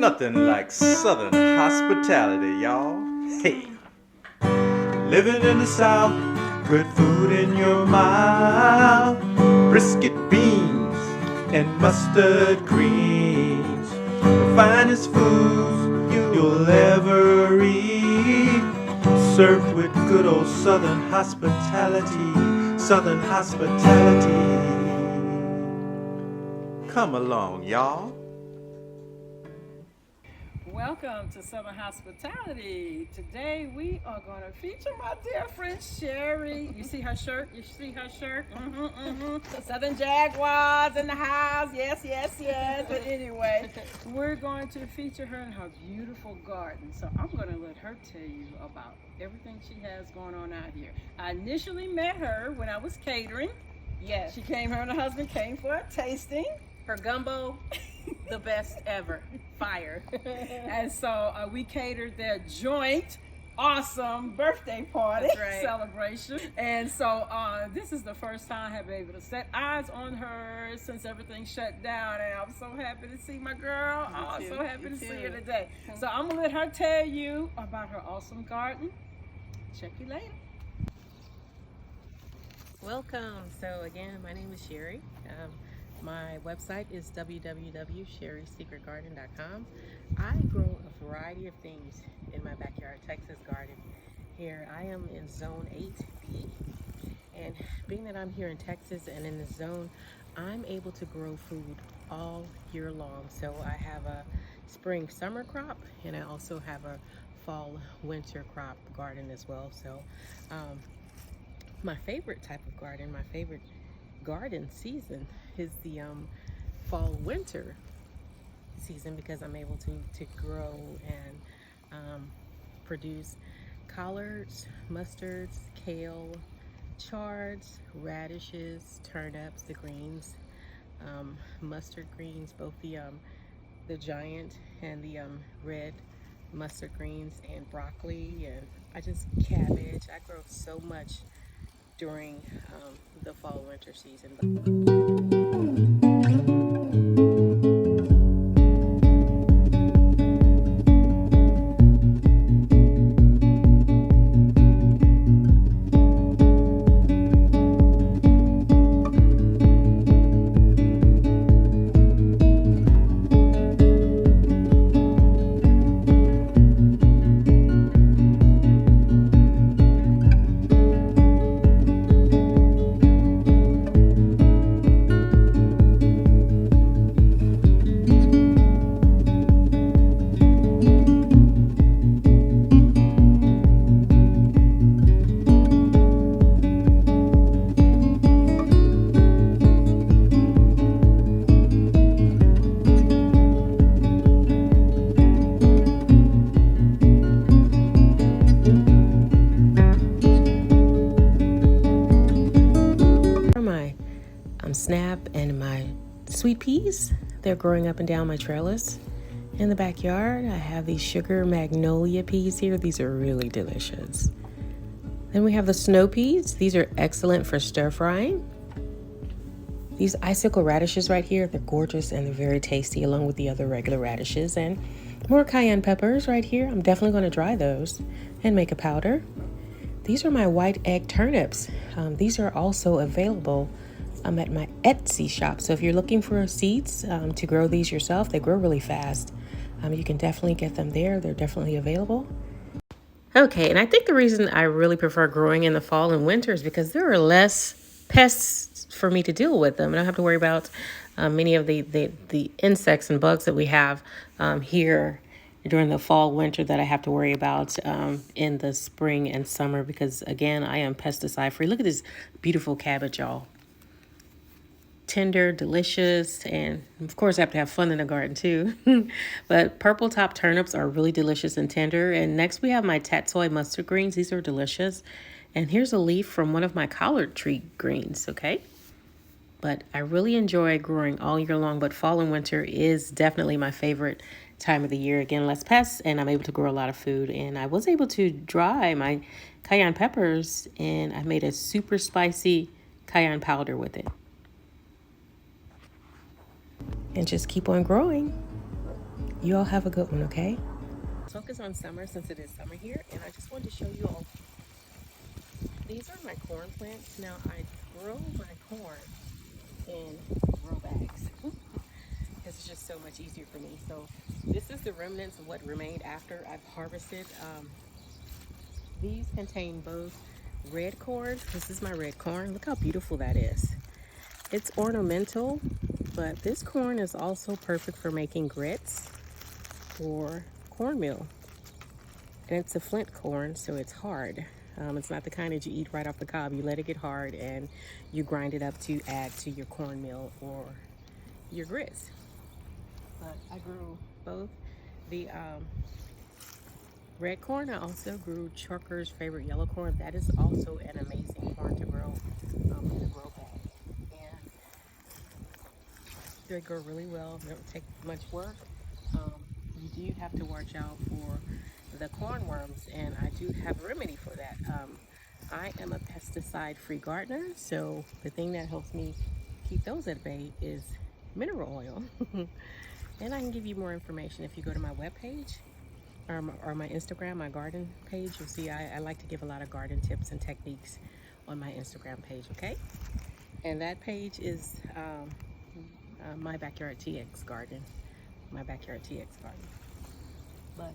Nothing like Southern hospitality, y'all. Hey, living in the South, good food in your mouth, brisket beans and mustard greens, the finest foods you'll ever eat, served with good old Southern hospitality, Southern hospitality. Come along, y'all. Welcome to Southern Hospitality. Today we are going to feature my dear friend Sherry. You see her shirt? You see her shirt? Southern Jaguars in the house. Yes, yes, yes. But anyway, we're going to feature her in her beautiful garden. So I'm going to let her tell you about everything she has going on out here. I initially met her when I was catering. Yes. She came, her and her husband came for a tasting. Her gumbo, the best ever. Fire. And so we catered their joint awesome birthday party right. celebration. And so this is the first time I have been able to set eyes on her since everything shut down. And I'm so happy to see my girl. I'm so happy to see her today. So I'm going to let her tell you about her awesome garden. Check you later. Welcome. So again, my name is Sherry. My website is www.sherrysecretgarden.com. I grow a variety of things in my backyard Texas garden. Here I am in zone 8B, and being that I'm here in Texas and in the zone, I'm able to grow food all year long. So I have a spring summer crop, and I also have a fall winter crop garden as well. So my favorite type of garden, my favorite garden season is the fall winter season, because I'm able to grow and produce collards, mustards, kale, chards, radishes, turnips, the greens, mustard greens, both the giant and the red mustard greens, and broccoli, and cabbage. I grow so much during the fall winter season. Snap and my sweet peas, they're growing up and down my trellis. In the backyard, I have these sugar magnolia peas here. These are really delicious. Then we have the snow peas. These are excellent for stir frying. These icicle radishes right here, they're gorgeous and they're very tasty, along with the other regular radishes. And more cayenne peppers right here. I'm definitely going to dry those and make a powder. These are my white egg turnips. These are also available at my Etsy shop. So if you're looking for seeds to grow these yourself, they grow really fast. You can definitely get them there. They're definitely available. Okay, and I think the reason I really prefer growing in the fall and winter is because there are less pests for me to deal with them. I don't have to worry about many of the insects and bugs that we have here during the fall, winter that I have to worry about in the spring and summer, because again, I am pesticide free. Look at this beautiful cabbage, y'all. Tender, delicious, and of course I have to have fun in the garden too. But purple top turnips are really delicious and tender. And next we have my tatsoi mustard greens. These are delicious. And here's a leaf from one of my collard tree greens, okay? But I really enjoy growing all year long, but fall and winter is definitely my favorite time of the year. Again, less pests, and I'm able to grow a lot of food. And I was able to dry my cayenne peppers, and I made a super spicy cayenne powder with it. And just keep on growing. You all have a good one, okay? Focus on summer since it is summer here, and I just wanted to show you all. These are my corn plants. Now I grow my corn in grow bags. This is just so much easier for me. So this is the remnants of what remained after I've harvested. These contain both red corn. This is my red corn. Look how beautiful that is. It's ornamental, but this corn is also perfect for making grits or cornmeal. And it's a flint corn, so it's hard. It's not the kind that you eat right off the cob. You let it get hard and you grind it up to add to your cornmeal or your grits. But I grew both the red corn. I also grew Chucker's favorite yellow corn. That is also an amazing corn to grow in a grow bag. And they grow really well. They don't take much work. You do have to watch out for the corn worms, and I do have a remedy for that. I am a pesticide-free gardener, so the thing that helps me keep those at bay is mineral oil. And I can give you more information if you go to my webpage or my Instagram, my garden page. You'll see I like to give a lot of garden tips and techniques on my Instagram page, okay? And that page is My Backyard TX Garden. My Backyard TX Garden. But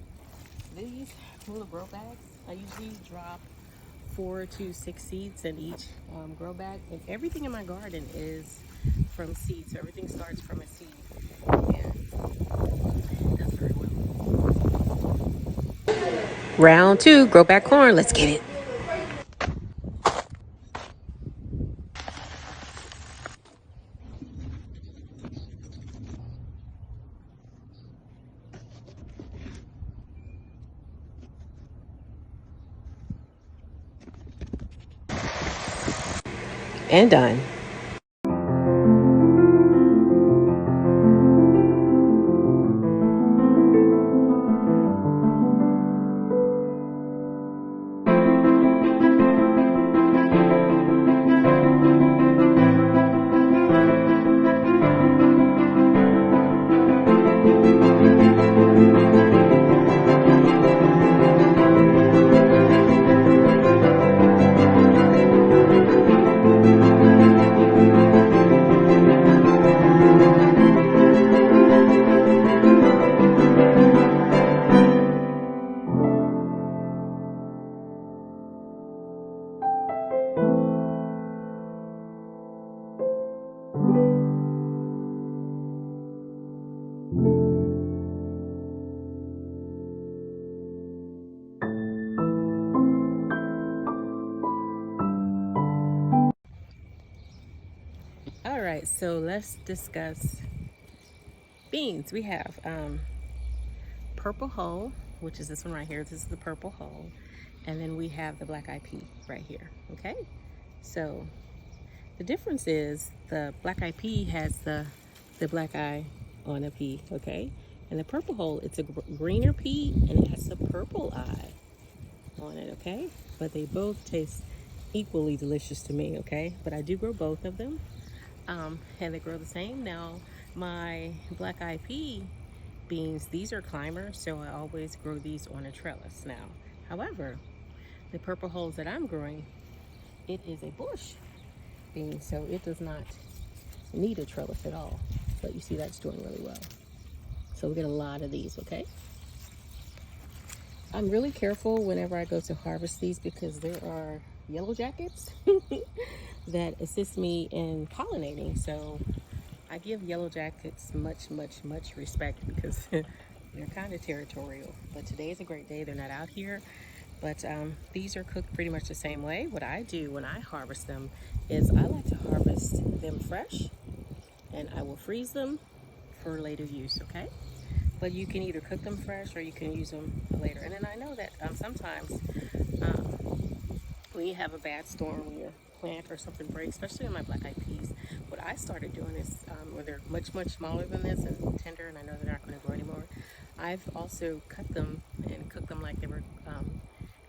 these little grow bags, I usually drop 4 to 6 seeds in each grow bag, and everything in my garden is from seed, so everything starts from a seed, and it does very well. Round 2, grow back corn. Let's get it. And done. All right, so let's discuss beans. We have purple hull, which is this one right here. This is the purple hull. And then we have the black eye pea right here, okay? So the difference is the black eye pea has the black eye on a pea, okay? And the purple hull, it's a greener pea and it has a purple eye on it, okay? But they both taste equally delicious to me, okay? But I do grow both of them. And they grow the same. Now, my black eye pea beans, these are climbers, so I always grow these on a trellis now. However, the purple hulls that I'm growing, it is a bush bean, so it does not need a trellis at all. But you see that's doing really well. So we get a lot of these, okay? I'm really careful whenever I go to harvest these because there are yellow jackets that assist me in pollinating. So I give yellow jackets much respect because they're kind of territorial. But today is a great day. They're not out here. But these are cooked pretty much the same way. What I do when I harvest them is I like to harvest them fresh, and I will freeze them for later use, okay? But you can either cook them fresh or you can use them later. And then I know that sometimes when you have a bad storm, when your plant or something breaks, especially in my black eyed peas, what I started doing is when they're much smaller than this and tender, and I know they're not going to grow anymore, I've also cut them and cooked them like they were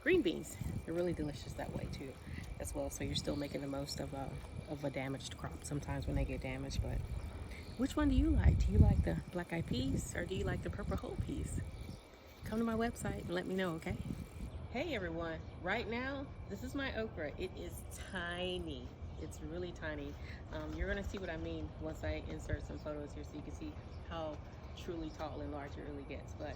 green beans. They're really delicious that way too, as well. So you're still making the most of a damaged crop sometimes when they get damaged. But Which one do you like? Do you like the black eyed peas or do you like the purple whole peas? Come to my website and let me know, okay? Hey everyone, right now, this is my okra. It is tiny. It's really tiny. You're gonna see what I mean once I insert some photos here so you can see how truly tall and large it really gets. But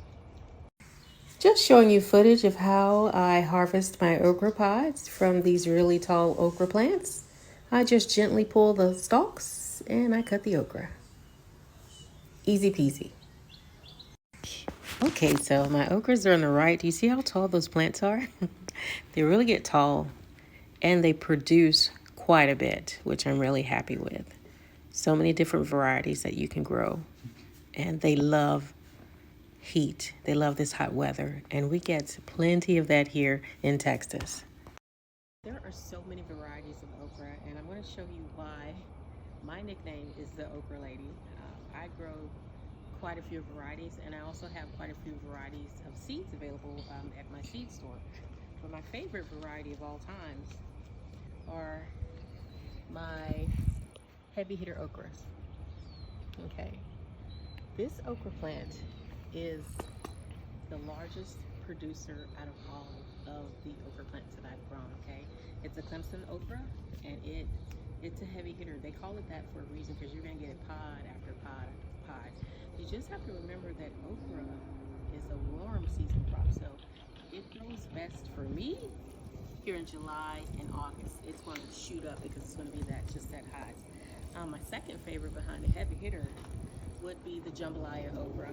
just showing you footage of how I harvest my okra pods from these really tall okra plants. I just gently pull the stalks and I cut the okra. Easy peasy. Okay, so my okras are on the right. Do you see how tall those plants are? They really get tall and they produce quite a bit, which I'm really happy with. So many different varieties that you can grow. And they love heat. They love this hot weather. And we get plenty of that here in Texas. There are so many varieties of okra, and I'm going to show you why my nickname is the Okra Lady. I grow quite a few varieties, and I also have quite a few varieties of seeds available at my seed store. But my favorite variety of all times are my heavy hitter okras. Okay, this okra plant is the largest producer out of all of the okra plants that I've grown. Okay, it's a Clemson okra, and it's a heavy hitter. They call it that for a reason, because you're going to get it pod after pod after pod. You just have to remember that okra is a warm season crop, so it grows best for me here in July and August. It's going to shoot up because it's going to be just that hot. My second favorite behind the heavy hitter would be the jambalaya okra.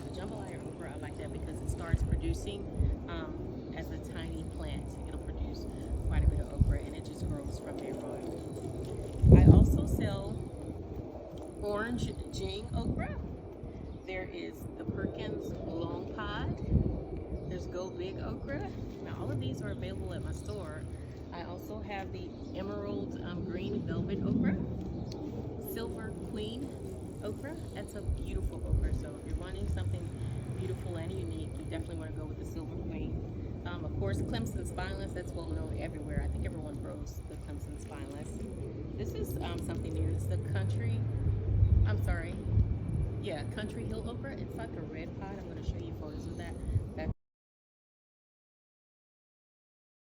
The jambalaya okra, I like that because it starts producing as a tiny plant. It'll produce quite a bit of okra, and it just grows from there on. I also sell orange jing okra. There is the Perkins long pod. There's Go Big okra. Now all of these are available at my store. I also have the emerald green velvet okra, silver queen okra. That's a beautiful okra. So if you're wanting something beautiful and unique, you definitely want to go with the silver queen. Of course, Clemson spineless. That's well known everywhere. I think everyone grows the Clemson spineless. This is something new. It's the country. Country Hill okra. It's like a red pod. I'm going to show you photos of that. That's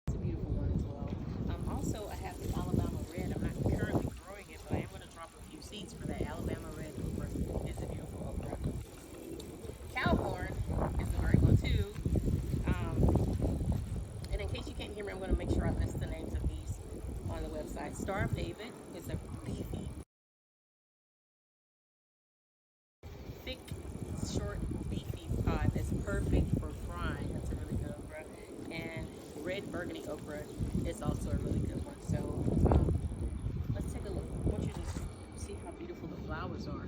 a beautiful one as well. Also, I have the Alabama red. I'm not currently growing it, but I am going to drop a few seeds for that Alabama red okra. It's a beautiful okra. Cow corn is a great one too. And in case you can't hear me, I'm going to make sure I list the names of these on the website. Star of David is a beefy, thick, short, beefy pod that's perfect for frying. That's a really good okra. And red burgundy okra is also a really good one. So let's take a look. I want you to see how beautiful the flowers are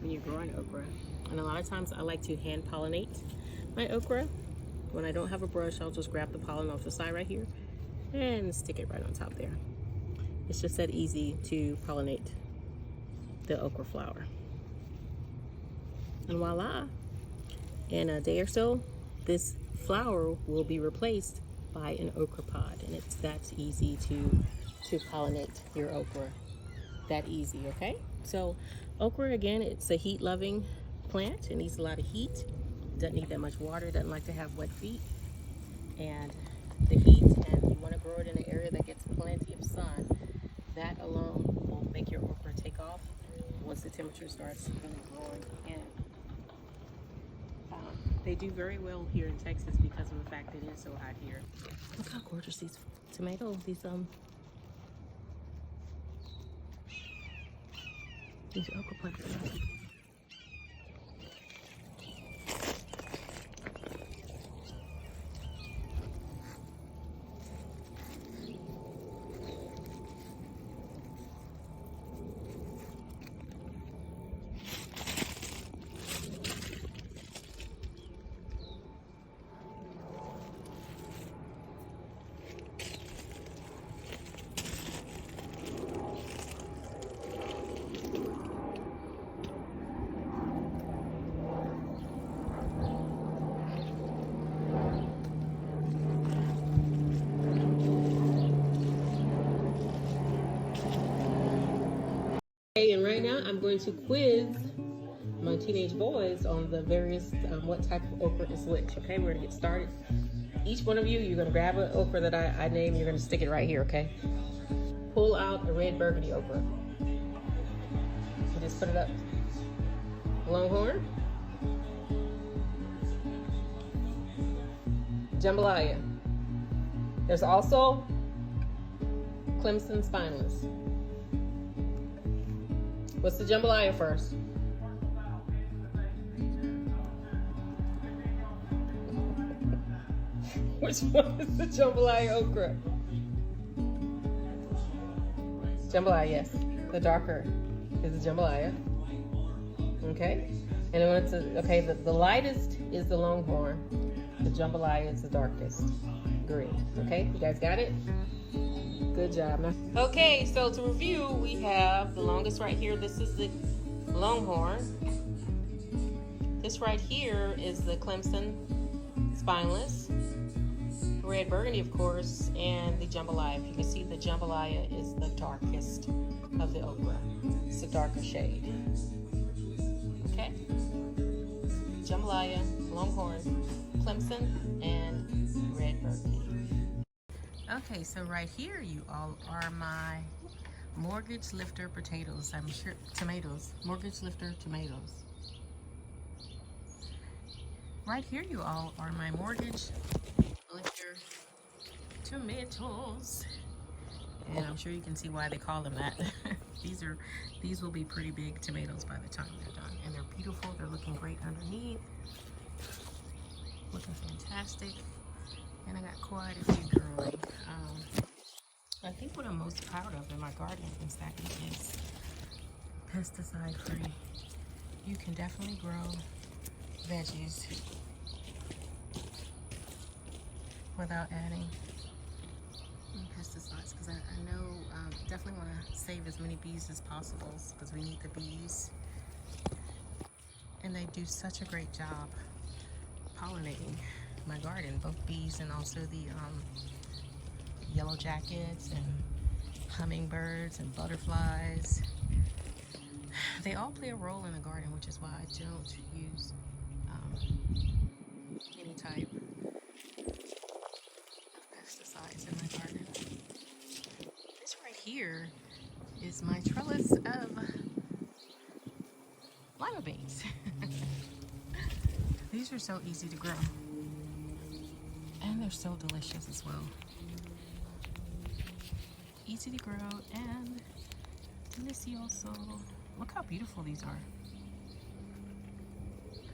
when you're growing okra. And a lot of times I like to hand pollinate my okra. When I don't have a brush, I'll just grab the pollen off the side right here and stick it right on top there. It's just that easy to pollinate the okra flower. And voila, in a day or so, this flower will be replaced by an okra pod. And it's that easy to pollinate your okra. That easy, okay? So okra, again, it's a heat-loving plant. It needs a lot of heat. Doesn't need that much water. Doesn't like to have wet feet. And the heat, and you want to grow it in an area that gets plenty of sun. That alone will make your okra take off once the temperature starts really growing in. They do very well here in Texas because of the fact that it is so hot here. Look how gorgeous these tomatoes, these okra plants are. I'm going to quiz my teenage boys on the various, what type of okra is which. Okay, we're gonna get started. Each one of you, you're gonna grab an okra that I name, you're gonna stick it right here, okay? Pull out a red burgundy okra. So just put it up. Longhorn. Jambalaya. There's also Clemson spineless. What's the jambalaya first? Which one is the jambalaya okra? Jambalaya, yes. The darker is the jambalaya. Okay? And then when it's okay, the lightest is the longhorn. The jambalaya is the darkest green. Okay? You guys got it? Good job. Okay, so to review, we have the longest right here. This is the longhorn. This right here is the Clemson spineless. Red burgundy, of course, and the jambalaya. If you can see, the jambalaya is the darkest of the okra. It's a darker shade. Okay? Jambalaya, longhorn, Clemson, and red burgundy. Okay, so right here, you all are my mortgage lifter potatoes. I'm sure tomatoes. Mortgage lifter tomatoes. Right here, you all are my mortgage lifter tomatoes, and I'm sure you can see why they call them that. These will be pretty big tomatoes by the time they're done, and they're beautiful. They're looking great underneath, looking fantastic, and I got quite a few growing. I think what I'm most proud of in my garden is that it is pesticide free. You can definitely grow veggies without adding pesticides, because I know definitely want to save as many bees as possible, because we need the bees, and they do such a great job pollinating my garden, both bees and also the yellow jackets and hummingbirds and butterflies. They all play a role in the garden, which is why I don't use any type pesticides in my garden. This right here is my trellis of lima beans. These are so easy to grow, and they're so delicious as well. Easy to grow and delicioso. Look how beautiful these are.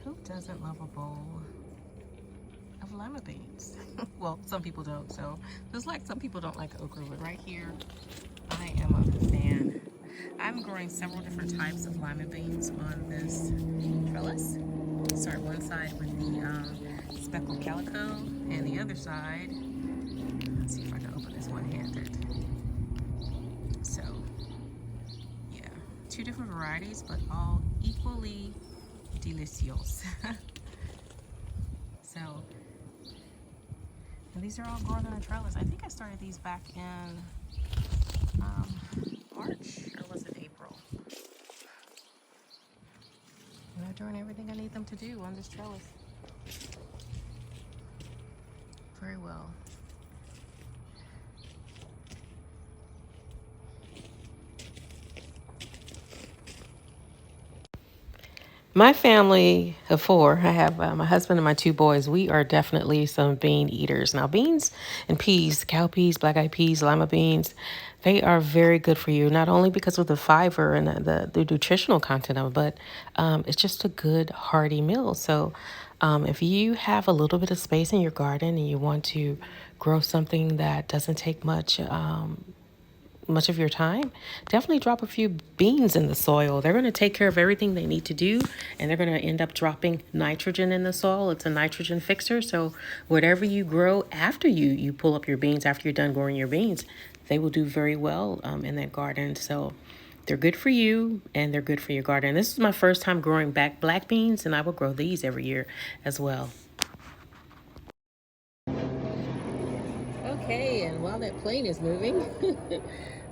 Who doesn't love a bowl of lima beans? Well, some people don't, so just like some people don't like okra, but right here, I am a fan. I'm growing several different types of lima beans on this trellis. Start one side with the speckled calico, and the other side, let's see if I can open this one-handed. So, yeah, two different varieties, but all equally delicious. So, and these are all growing on a trellis. I think I started these back in March, or was it April? And they're doing everything I need them to do on this trellis. Very well. My family of four, I have my husband and my two boys. We are definitely some bean eaters. Now, beans and peas, cowpeas, black-eyed peas, lima beans, they are very good for you, not only because of the fiber and the nutritional content of it, but it's just a good, hearty meal. So if you have a little bit of space in your garden and you want to grow something that doesn't take much of your time, definitely drop a few beans in the soil. They're going to take care of everything they need to do, and they're going to end up dropping nitrogen in the soil. It's a nitrogen fixer. So whatever you grow after you pull up your beans, after you're done growing your beans, they will do very well in that garden. So they're good for you, and they're good for your garden. This is my first time growing back black beans, and I will grow these every year as well. Okay, and while that plane is moving,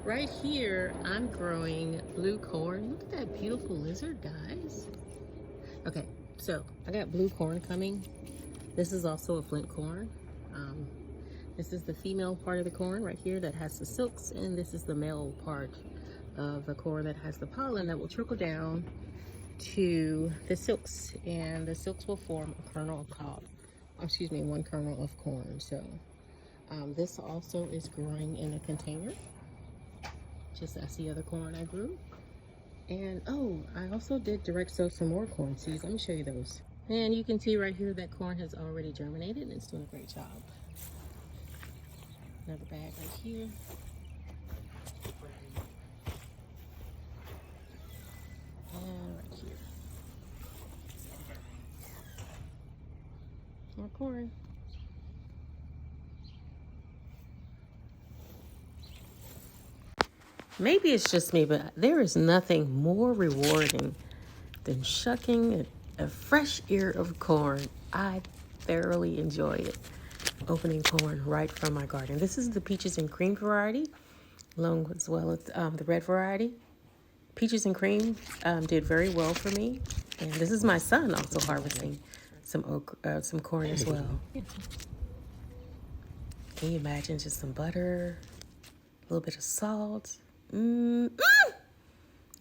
Right here, I'm growing blue corn. Look at that beautiful lizard, guys. Okay, so I got blue corn coming. This is also a flint corn. This is the female part of the corn right here that has the silks, and this is the male part of the corn that has the pollen that will trickle down to the silks, and the silks will form a kernel of cob. Excuse me, one kernel of corn. So this also is growing in a container, just as the other corn I grew. And oh, I also did direct sow some more corn seeds. Let me show you those. And you can see right here that corn has already germinated and it's doing a great job. Another bag right here. And right here. More corn. Maybe it's just me, but there is nothing more rewarding than shucking a fresh ear of corn. I thoroughly enjoy it. Opening corn right from my garden. This is the peaches and cream variety, along as well as the red variety. Peaches and cream did very well for me. And this is my son also harvesting some corn as well. Can you imagine just some butter, a little bit of salt?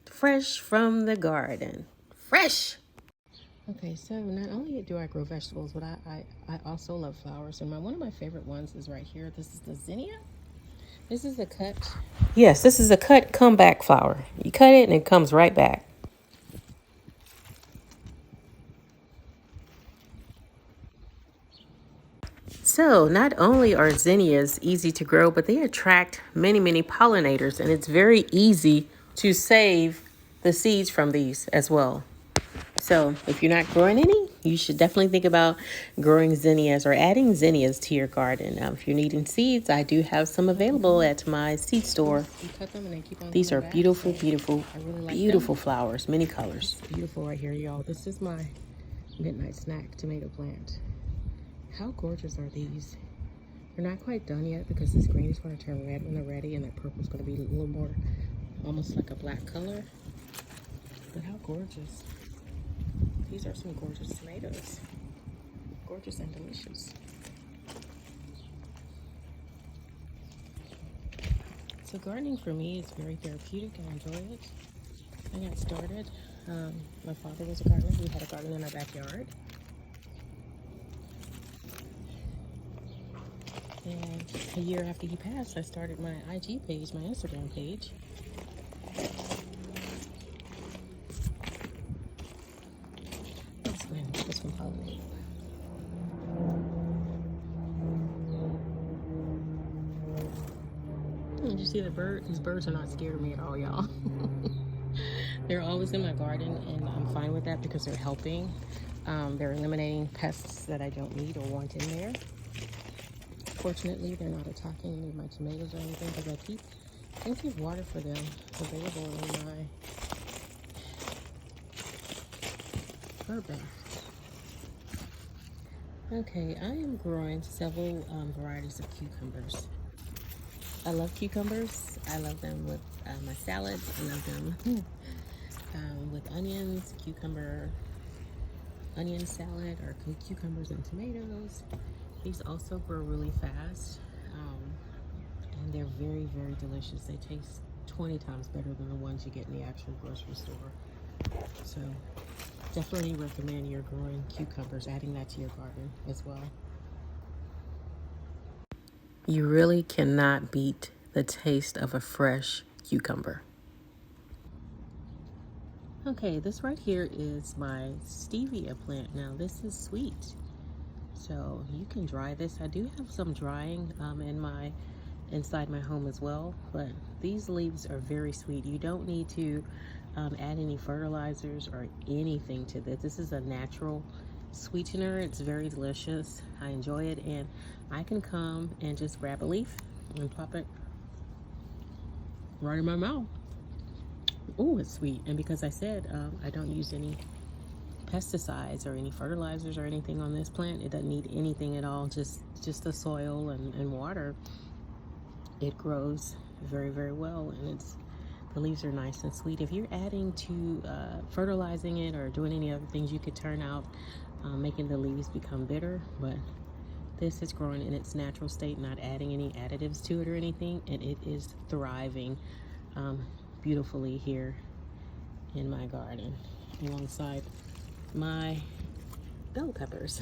Fresh from the garden. Fresh! Okay, so not only do I grow vegetables, but I also love flowers. And one of my favorite ones is right here. This is the zinnia. This is a cut. Yes, this is a cut comeback flower. You cut it and it comes right back. So not only are zinnias easy to grow, but they attract many, many pollinators, and it's very easy to save the seeds from these as well. So if you're not growing any, you should definitely think about growing zinnias or adding zinnias to your garden. If you're needing seeds, I do have some available at my seed store. These are beautiful, beautiful, beautiful flowers, many colors. It's beautiful right here, y'all. This is my midnight snack tomato plant. How gorgeous are these? They're not quite done yet because this green is going to turn red when they're ready, and that purple is going to be a little more, almost like a black color. But how gorgeous. These are some gorgeous tomatoes. Gorgeous and delicious. So gardening for me is very therapeutic. I enjoy it. I got started. My father was a gardener. We had a garden in our backyard. And a year after he passed, I started my IG page, my Instagram page. This one pollinate. Did you see the bird? These birds are not scared of me at all, y'all. They're always in my garden, and I'm fine with that because they're helping. They're eliminating pests that I don't need or want in there. Fortunately, they're not attacking any of my tomatoes or anything because I keep plenty of water for them available in my bird bath. Okay, I am growing several varieties of cucumbers. I love cucumbers. I love them with my salads. I love them with onions, onion salad, or cucumbers and tomatoes. These also grow really fast, and they're very, very delicious. They taste 20 times better than the ones you get in the actual grocery store. So definitely recommend you're growing cucumbers, adding that to your garden as well. You really cannot beat the taste of a fresh cucumber. Okay, this right here is my stevia plant. Now this is sweet, so you can dry this. I do have some drying inside my home as well, but these leaves are very sweet. You don't need to add any fertilizers or anything to this. This is a natural sweetener. It's very delicious. I enjoy it, and I can come and just grab a leaf and pop it right in my mouth. Oh, it's sweet. And because I said I don't use any pesticides or any fertilizers or anything on this plant, it doesn't need anything at all, just the soil and water. It grows very, very well, and the leaves are nice and sweet. If you're adding to fertilizing it or doing any other things, you could turn out making the leaves become bitter, but this is growing in its natural state, not adding any additives to it or anything, and it is thriving beautifully here in my garden alongside my bell peppers.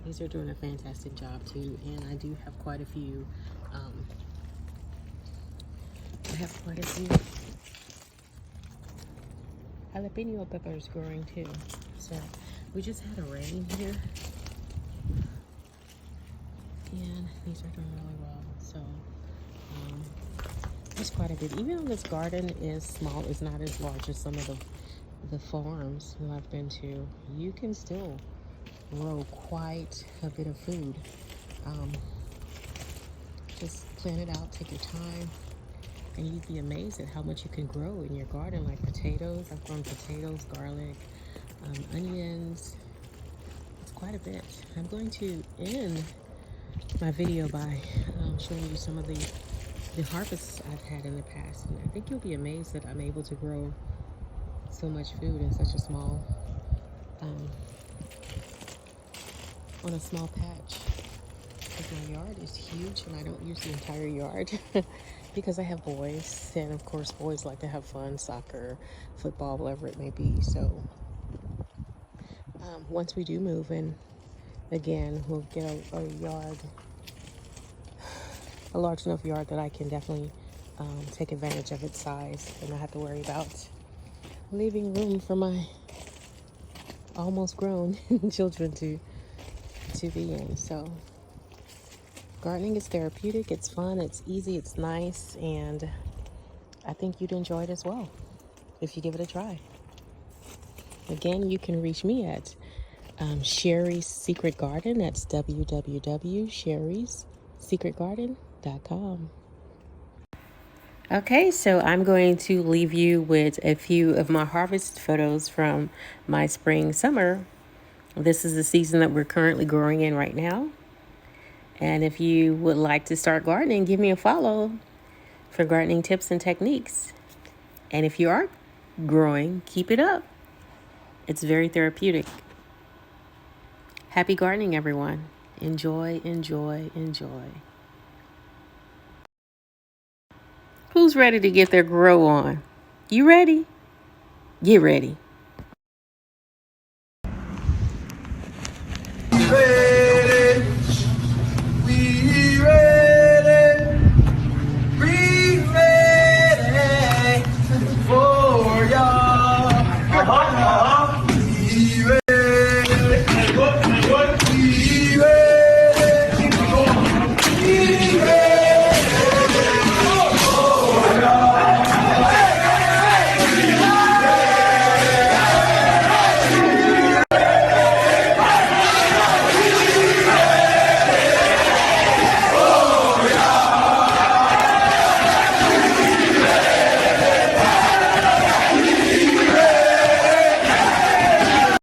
These are doing a fantastic job too, and I do have quite a few jalapeno peppers growing too. So we just had a rain here, and these are doing really well. So there's quite a bit. Even though this garden is small, it's not as large as some of the farms who I've been to, you can still grow quite a bit of food. Just plan it out, take your time, and you'd be amazed at how much you can grow in your garden, like potatoes. I've grown potatoes, garlic, onions. It's quite a bit. I'm going to end my video by showing you some of the harvests I've had in the past, and I think you'll be amazed that I'm able to grow so much food in such a small on a small patch, because my yard is huge and I don't use the entire yard because I have boys, and of course boys like to have fun, soccer, football, whatever it may be. So once we do move in again, we'll get a yard, a large enough yard that I can definitely take advantage of its size and not have to worry about leaving room for my almost grown children to be in. So gardening is therapeutic, it's fun, it's easy, it's nice, and I think you'd enjoy it as well if you give it a try. Again, you can reach me at Sherry's Secret Garden. That's www.sherry'ssecretgarden.com. Okay, so I'm going to leave you with a few of my harvest photos from my spring summer. This is the season that we're currently growing in right now. And if you would like to start gardening, give me a follow for gardening tips and techniques. And if you are growing, keep it up. It's very therapeutic. Happy gardening, everyone. Enjoy, enjoy, enjoy. Who's ready to get their grow on? You ready? Get ready.